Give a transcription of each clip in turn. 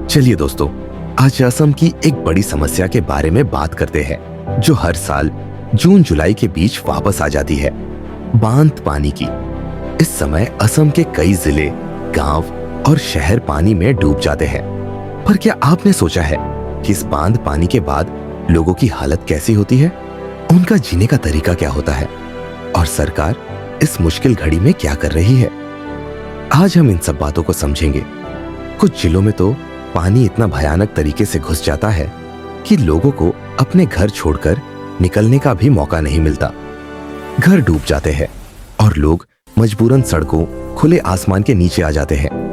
चलिए दोस्तों, आज असम की एक बड़ी समस्या के बारे में बात करते हैं जो हर साल जून जुलाई के बीच वापस आ जाती है, बांध पानी की। इस समय असम के कई जिले, गांव और शहर पानी में डूब जाते हैं। पर क्या आपने सोचा है कि इस बांध पानी के बाद लोगों की हालत कैसी होती है, उनका जीने का तरीका क्या होता है और सरकार इस मुश्किल घड़ी में क्या कर रही है? आज हम इन सब बातों को समझेंगे। कुछ जिलों में तो पानी इतना भयानक तरीके से घुस जाता है कि लोगों को अपने घर छोड़कर निकलने का भी मौका नहीं मिलता। घर डूब जाते हैं और लोग मजबूरन सड़कों, खुले आसमान के नीचे आ जाते हैं।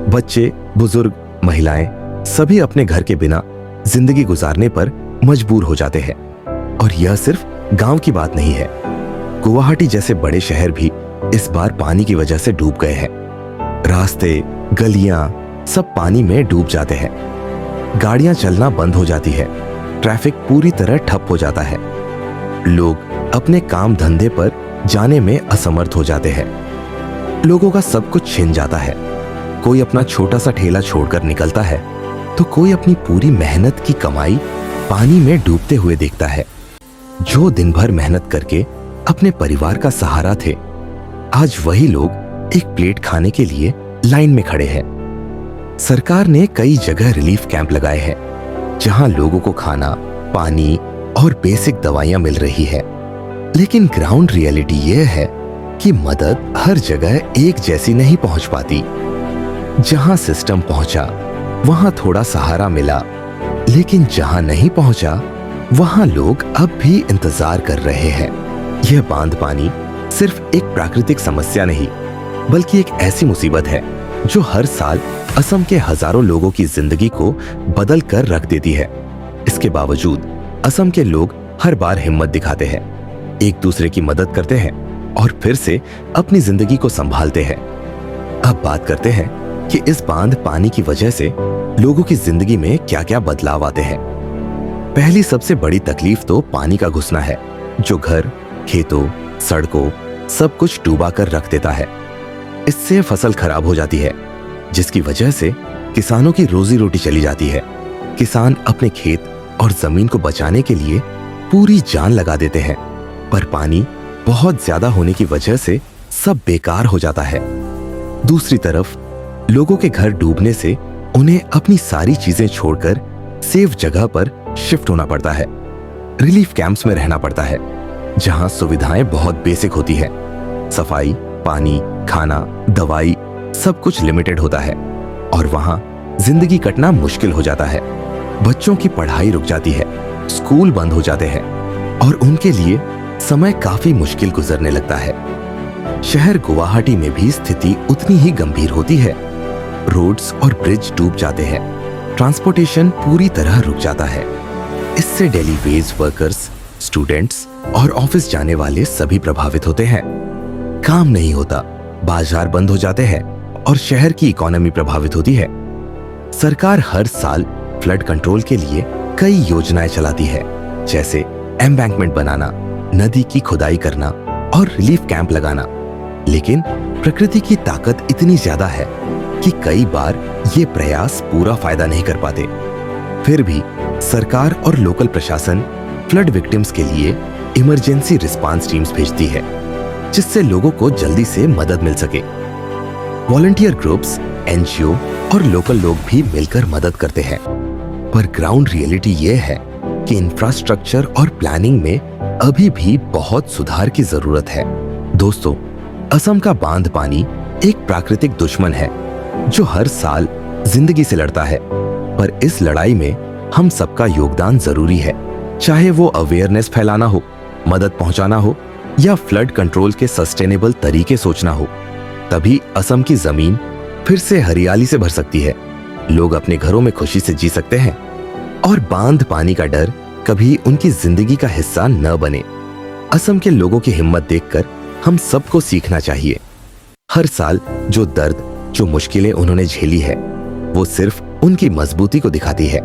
बच्चे, बुजुर्ग, महिलाएं सभी अपने घर के बिना जिंदगी गुजारने पर मजबूर हो जाते हैं। और यह सिर्फ गांव की बात नहीं है, गुवाहाटी जैसे बड़े शहर भी इस बार पानी की वजह से डूब गए हैं। रास्ते, गलियां सब पानी में डूब जाते हैं। गाड़ियां चलना बंद हो जाती है, ट्रैफिक पूरी तरह ठप हो जाता है। लोग अपने काम धंधे पर जाने में असमर्थ हो जाते हैं। लोगों का सब कुछ छिन जाता है। कोई अपना छोटा सा ठेला छोड़कर निकलता है तो कोई अपनी पूरी मेहनत की कमाई पानी में डूबते हुए देखता है। जो दिन भर मेहनत करके अपने परिवार का सहारा थे, आज वही लोग एक प्लेट खाने के लिए लाइन में खड़े हैं। सरकार ने कई जगह रिलीफ कैंप लगाए हैं जहां लोगों को खाना, पानी और बेसिक दवाइयां मिल रही है। लेकिन ग्राउंड रियलिटी यह है कि मदद हर जगह एक जैसी नहीं पहुंच पाती। जहां सिस्टम पहुंचा वहां थोड़ा सहारा मिला, लेकिन जहां नहीं पहुंचा वहां लोग अब भी इंतजार कर रहे हैं। यह बांध पानी सिर्फ एक प्राकृतिक समस्या नहीं, बल्कि एक ऐसी मुसीबत है जो हर साल असम के हजारों लोगों की जिंदगी को बदल कर रख देती है। इसके बावजूद असम के लोग हर बार हिम्मत दिखाते हैं, एक दूसरे की मदद करते हैं और फिर से अपनी जिंदगी को संभालते हैं। अब बात करते हैं कि इस बांध पानी की वजह से लोगों की जिंदगी में क्या-क्या बदलाव आते हैं। पहली सबसे बड़ी तकलीफ तो पानी का घुसना है, जो घर, खेतों, सड़कों सब कुछ डूबा कर रख देता है। इससे फसल खराब हो जाती है, जिसकी वजह से किसानों की रोजी रोटी चली जाती है। किसान अपने खेत और जमीन को बचाने के लिए पूरी जान लगा देते हैं, पर पानी बहुत ज्यादा होने की वजह से सब बेकार हो जाता है। दूसरी तरफ लोगों के घर डूबने से उन्हें अपनी सारी चीजें छोड़कर सेफ जगह पर शिफ्ट होना पड़ता है। रिलीफ कैंप्स में रहना पड़ता है, जहां सुविधाएं बहुत बेसिक होती है। सफाई, पानी, खाना, दवाई सब कुछ लिमिटेड होता है और वहां जिंदगी कटना मुश्किल हो जाता है। बच्चों की पढ़ाई रुक जाती है, स्कूल बंद हो जाते हैं और उनके लिए समय काफी मुश्किल गुजरने लगता है। शहर गुवाहाटी में भी स्थिति उतनी ही गंभीर होती है। रोड्स और ब्रिज डूब जाते हैं, ट्रांसपोर्टेशन पूरी तरह रुक जाता है। इससे डेली वेज वर्कर्स, स्टूडेंट्स और ऑफिस जाने वाले सभी प्रभावित होते हैं। काम नहीं होता, बाजार बंद हो जाते हैं और शहर की इकोनॉमी प्रभावित होती है। सरकार हर साल फ्लड कंट्रोल के लिए कई योजनाएं चलाती है, जैसे एम्बैंकमेंट बनाना, नदी की खुदाई करना और रिलीफ कैंप लगाना। लेकिन प्रकृति की ताकत इतनी ज्यादा है कि कई बार ये प्रयास पूरा फायदा नहीं कर पाते। फिर भी सरकार और लोकल प्रशासन फ्लड विक्टिम्स के लिए इमरजेंसी रिस्पांस टीम्स भेजती है, जिससे लोगों को जल्दी से मदद मिल सके। वॉलंटियर ग्रुप्स, एनजीओ और लोकल लोग भी मिलकर मदद करते हैं। पर ग्राउंड रियलिटी ये है कि इंफ्रास्ट्रक्चर और प्लानिंग में अभी भी बहुत सुधार की जरूरत है। दोस्तों, असम का बांध पानी एक प्राकृतिक दुश्मन है जो हर साल जिंदगी से लड़ता है। पर इस लड़ाई में हम सबका योगदान जरूरी है, चाहे वो अवेयरनेस फैलाना हो, मदद पहुंचाना हो या फ्लड कंट्रोल के सस्टेनेबल तरीके सोचना हो। तभी असम की जमीन फिर से हरियाली से भर सकती है, लोग अपने घरों में खुशी से जी सकते हैं और बांध पानी का डर कभी उनकी जिंदगी का हिस्सा न बने। असम के लोगों की हिम्मत देखकर हम सबको सीखना चाहिए। हर साल जो दर्द, जो मुश्किलें उन्होंने झेली है, वो सिर्फ उनकी मजबूती को दिखाती है।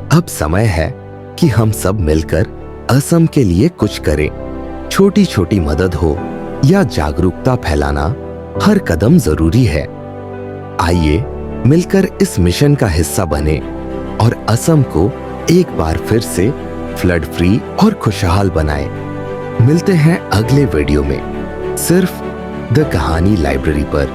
अब समय है कि हम सब मिलकर असम के लिए कुछ करें। छोटी छोटी मदद हो या जागरूकता फैलाना, हर कदम जरूरी है। आइए मिलकर इस मिशन का हिस्सा बने और असम को एक बार फिर से फ्लड फ्री और खुशहाल बनाए। मिलते हैं अगले वीडियो में, सिर्फ द कहानी लाइब्रेरी पर।